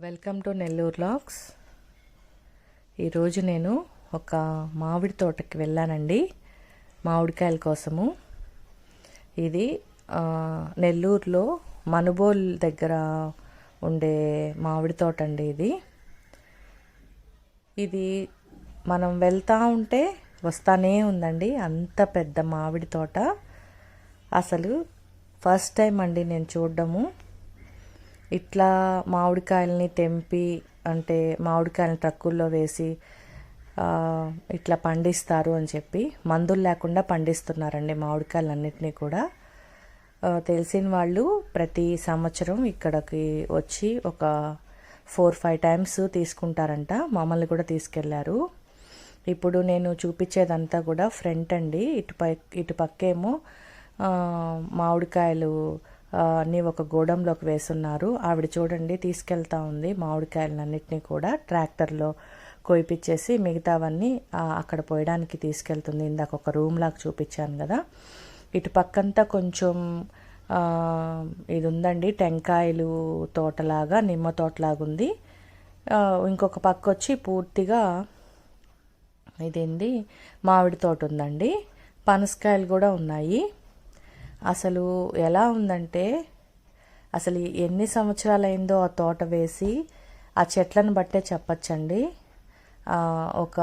Welcome to Nellore logs. ఈరోజు నేను ఒక మామిడి తోటకి వెళ్ళానండి, మామిడికాయల కోసము. ఇది నెల్లూరులో మనుబోల్ దగ్గర ఉండే మామిడి తోట అండి. ఇది మనం వెళ్తూ ఉంటే వస్తానే ఉందండి, అంత పెద్ద మామిడి తోట. అసలు ఫస్ట్ టైం అండి నేను చూడడము. ఇట్లా మామిడికాయలని తెంపి, అంటే మామిడికాయలని ట్రక్కుల్లో వేసి ఇట్లా పండిస్తారు అని చెప్పి, మందులు లేకుండా పండిస్తున్నారండి మామిడికాయలన్నిటినీ కూడా. తెలిసిన వాళ్ళు ప్రతి సంవత్సరం ఇక్కడికి వచ్చి ఒక 4-5 టైమ్స్ తీసుకుంటారంట. మమ్మల్ని కూడా తీసుకెళ్లారు. ఇప్పుడు నేను చూపించేదంతా కూడా ఫ్రంట్ అండి. ఇటు పక్కేమో మామిడికాయలు అన్నీ ఒక గోడంలోకి వేసున్నారు. ఆవిడ చూడండి తీసుకెళ్తా ఉంది మామిడికాయలన్నింటినీ కూడా. ట్రాక్టర్లో కోయిపిచ్చేసి మిగతావన్నీ అక్కడ పోయడానికి తీసుకెళ్తుంది. ఇందాక ఒక రూమ్ లాగా చూపించాను కదా. ఇటు పక్కంతా కొంచెం ఇది ఉందండి, టెంకాయలు తోటలాగా, నిమ్మ తోటలాగా ఉంది. ఇంకొక పక్క వచ్చి పూర్తిగా ఇదేంది మామిడి తోట ఉందండి. పనసకాయలు కూడా ఉన్నాయి. అసలు ఎలా ఉందంటే, అసలు ఎన్ని సంవత్సరాలైందో ఆ తోట వేసి, ఆ చెట్లను బట్టే చెప్పచ్చండి. ఒక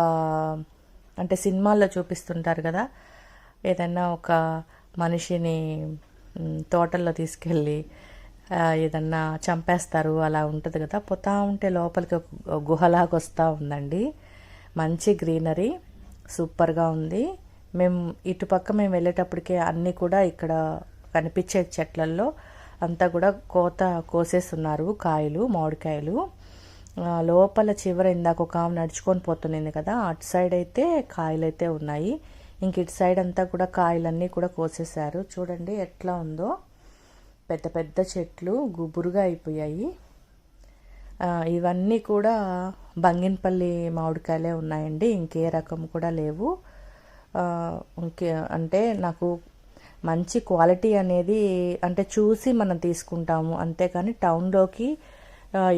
అంటే సినిమాల్లో చూపిస్తుంటారు కదా, ఏదన్నా ఒక మనిషిని తోటల్లో తీసుకెళ్ళి ఏదన్నా చంపేస్తారు, అలా ఉంటుంది కదా. పోతా ఉంటే లోపలికి గుహలాగా వస్తూ ఉందండి. మంచి గ్రీనరీ, సూపర్గా ఉంది. ఇటుపక్క మేము వెళ్ళేటప్పటికే అన్నీ కూడా ఇక్కడ కనిపించే చెట్లల్లో అంతా కూడా కోసేస్తున్నారు కాయలు, మామిడికాయలు. లోపల చివర ఇందాక ఒక ఆమె నడుచుకొని పోతుంది కదా, అటు సైడ్ అయితే కాయలు అయితే ఉన్నాయి. ఇంక ఇటు సైడ్ అంతా కూడా కాయలన్నీ కూడా కోసేశారు. చూడండి ఎట్లా ఉందో, పెద్ద పెద్ద చెట్లు గుబురుగా అయిపోయాయి. ఇవన్నీ కూడా బంగినపల్లి మామిడికాయలే ఉన్నాయండి, ఇంకే రకం కూడా లేవు. అంటే నాకు మంచి క్వాలిటీ అనేది అంటే చూసి మనం తీసుకుంటాము, అంతేకాని టౌన్లోకి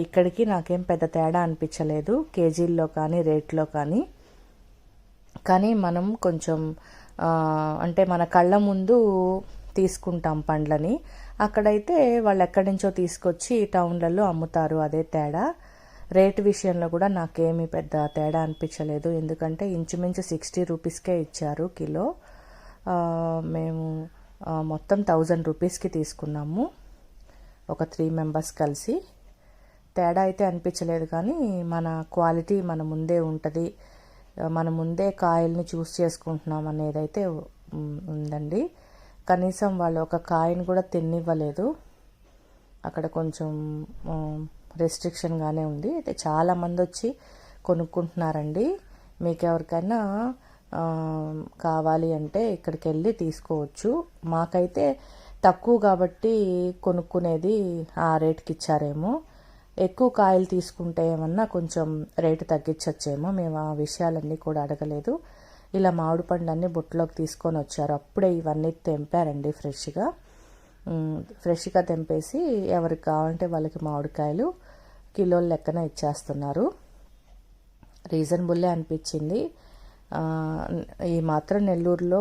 ఇక్కడికి నాకేం పెద్ద తేడా అనిపించలేదు, కేజీల్లో కానీ రేట్లో కానీ. కానీ మనం కొంచెం అంటే మన కళ్ళ ముందు తీసుకుంటాం పండ్లని. అక్కడైతే వాళ్ళు ఎక్కడి నుంచో తీసుకొచ్చి టౌన్లలో అమ్ముతారు, అదే తేడా. రేటు విషయంలో కూడా నాకేమీ పెద్ద తేడా అనిపించలేదు, ఎందుకంటే ఇంచుమించు 60 రూపీస్కే ఇచ్చారు కిలో. మేము మొత్తం 1000 రూపీస్కి తీసుకున్నాము, ఒక 3 మెంబర్స్ కలిసి. తేడా అయితే అనిపించలేదు, కానీ మన క్వాలిటీ మన ముందే ఉంటుంది, మన ముందే కాయల్ని చూస్ చేసుకుంటున్నాం అనేది అయితే ఉందండి. కనీసం వాళ్ళు ఒక కాయను కూడా తినివ్వలేదు. అక్కడ కొంచెం రెస్ట్రిక్షన్గానే ఉంది. అయితే చాలామంది వచ్చి కొనుక్కుంటున్నారండి. మీకు ఎవరికైనా కావాలి అంటే ఇక్కడికి వెళ్ళి తీసుకోవచ్చు. మాకైతే తక్కువ కాబట్టి కొనుక్కునేది ఆ రేటుకి ఇచ్చారేమో. ఎక్కువ కాయలు తీసుకుంటే ఏమన్నా కొంచెం రేటు తగ్గించచ్చేమో. మేము ఆ విషయాలన్నీ కూడా అడగలేదు. ఇలా మామిడి పండ్లన్నీ బుట్టలోకి తీసుకొని వచ్చారు. అప్పుడే ఇవన్నీ తెంపారండి ఫ్రెష్గా తెంపేసి ఎవరికి కావాలంటే వాళ్ళకి మామిడికాయలు కిలోల లెక్కన ఇచ్చేస్తున్నారు. రీజనబుల్లే అనిపించింది. ఈ మాత్రం నెల్లూరులో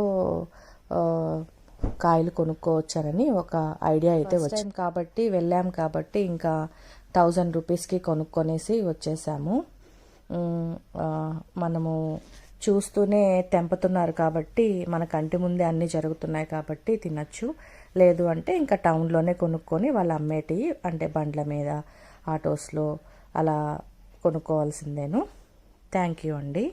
కాయలు కొనుక్కోవచ్చారని ఒక ఐడియా అయితే వచ్చింది కాబట్టి వెళ్ళాం కాబట్టి ఇంకా 1000 రూపీస్కి కొనుక్కొనేసి వచ్చేసాము. మనము చూస్తూనే తెంపుతున్నారు కాబట్టి మన కంటి ముందే అన్నీ జరుగుతున్నాయి కాబట్టి తినచ్చు. లేదు అంటే ఇంకా టౌన్లోనే కొనుక్కొని వాళ్ళు అమ్మేటివి అంటే బండ్ల మీద, ఆటోస్లో అలా కొనుక్కోవాల్సిందేను. థ్యాంక్ యూ అండి.